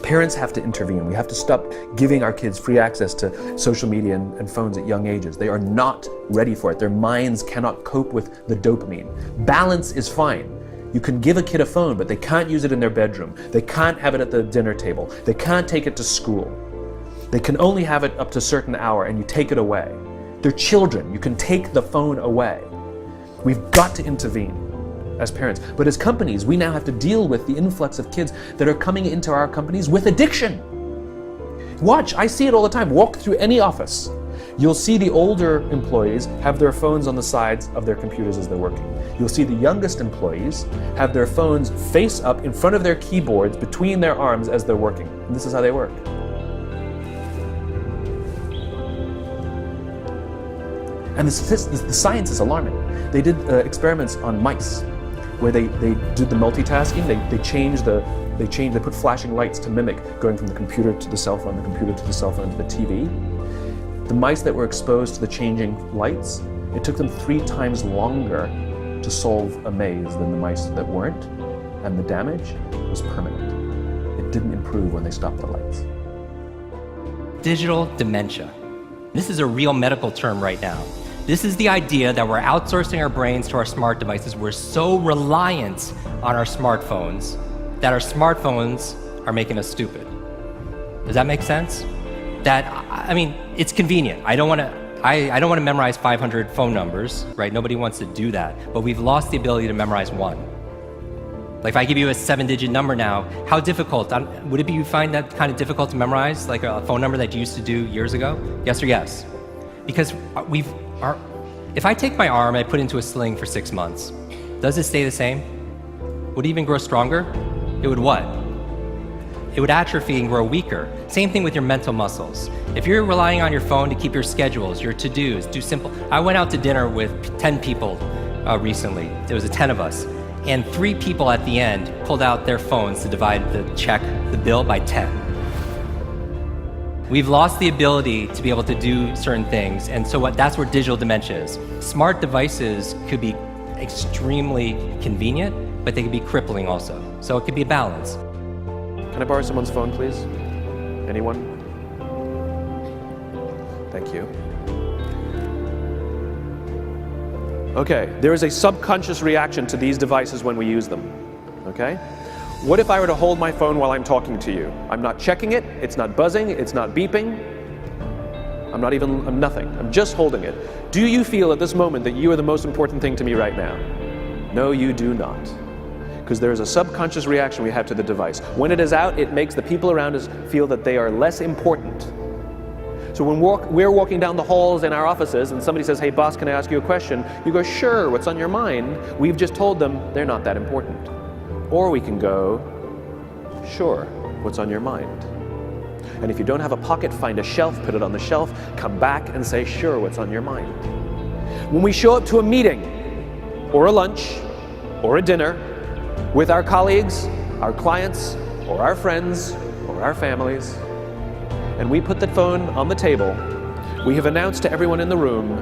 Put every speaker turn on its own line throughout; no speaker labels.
Parents have to intervene. We have to stop giving our kids free access to social media and phones at young ages. They are not ready for it. Their minds cannot cope with the dopamine. Balance is fine. You can give a kid a phone, but they can't use it in their bedroom. They can't have it at the dinner table. They can't take it to school. They can only have it up to a certain hour, and you take it away. They're children. You can take the phone away. We've got to intervene as parents. But as companies, we now have to deal with the influx of kids that are coming into our companies with addiction. Watch, I see it all the time. Walk through any office. You'll see the older employees have their phones on the sides of their computers as they're working. You'll see the youngest employees have their phones face up in front of their keyboards between their arms as they're working. And this is how they work. And the science is alarming. They did experiments on mice where they did the multitasking. They put flashing lights to mimic going from the computer to the cell phone, the computer to the cell phone to the TV. The mice that were exposed to the changing lights, it took them 3 times longer to solve a maze than the mice that weren't, and the damage was permanent. It didn't improve when they stopped the lights.
Digital dementia. This is a real medical term right now. This is the idea that we're outsourcing our brains to our smart devices. We're so reliant on our smartphones that our smartphones are making us stupid. Does that make sense? I mean, it's convenient. I don't want to memorize 500 phone numbers, right? Nobody wants to do that. But we've lost the ability to memorize one. Like if I give you a 7-digit number now, how difficult? Would it be you find that kind of difficult to memorize, like a phone number that you used to do years ago? Yes or yes? Because if I take my arm and I put it into a sling for 6 months, does it stay the same? Would it even grow stronger? It would what? It would atrophy and grow weaker. Same thing with your mental muscles. If you're relying on your phone to keep your schedules, your to-dos, do simple. I went out to dinner with 10 people recently. There was 10 of us. And 3 people at the end pulled out their phones to divide the bill by 10. We've lost the ability to be able to do certain things, and so that's where digital dementia is. Smart devices could be extremely convenient, but they can be crippling also. So it could be a balance.
Can I borrow someone's phone, please? Anyone? Thank you. Okay, there is a subconscious reaction to these devices when we use them, okay? What if I were to hold my phone while I'm talking to you? I'm not checking it, it's not buzzing, it's not beeping. I'm nothing, I'm just holding it. Do you feel at this moment that you are the most important thing to me right now? No, you do not. Because there is a subconscious reaction we have to the device. When it is out, it makes the people around us feel that they are less important. So when we're walking down the halls in our offices and somebody says, hey boss, can I ask you a question? You go, sure, what's on your mind? We've just told them they're not that important. Or we can go, sure, what's on your mind? And if you don't have a pocket, find a shelf, put it on the shelf, come back and say, sure, what's on your mind? When we show up to a meeting, or a lunch, or a dinner, with our colleagues, our clients, or our friends, or our families, and we put the phone on the table, we have announced to everyone in the room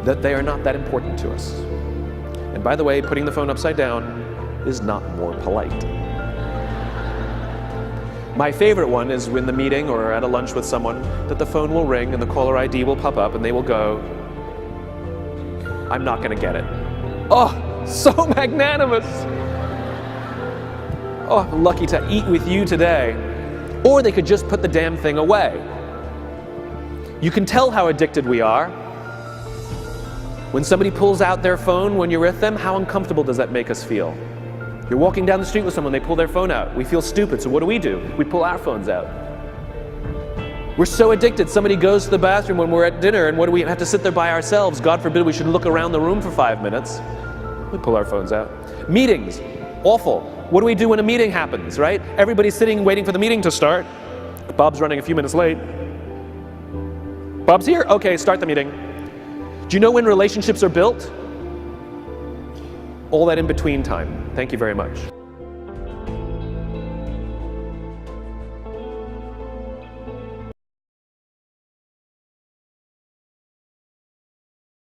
that they are not that important to us. And by the way, putting the phone upside down is not more polite. My favorite one is in the meeting or at a lunch with someone that the phone will ring and the caller ID will pop up and they will go, I'm not gonna get it. Oh, so magnanimous. Oh, I'm lucky to eat with you today. Or they could just put the damn thing away. You can tell how addicted we are. When somebody pulls out their phone when you're with them, how uncomfortable does that make us feel? You're walking down the street with someone, they pull their phone out. We feel stupid, so what do? We pull our phones out. We're so addicted. Somebody goes to the bathroom when we're at dinner, and what do we have to sit there by ourselves? God forbid we should look around the room for 5 minutes. We pull our phones out. Meetings, awful. What do we do when a meeting happens, right? Everybody's sitting waiting for the meeting to start. Bob's running a few minutes late. Bob's here? Okay, start the meeting. Do you know when relationships are built? All that in between time. Thank you very much.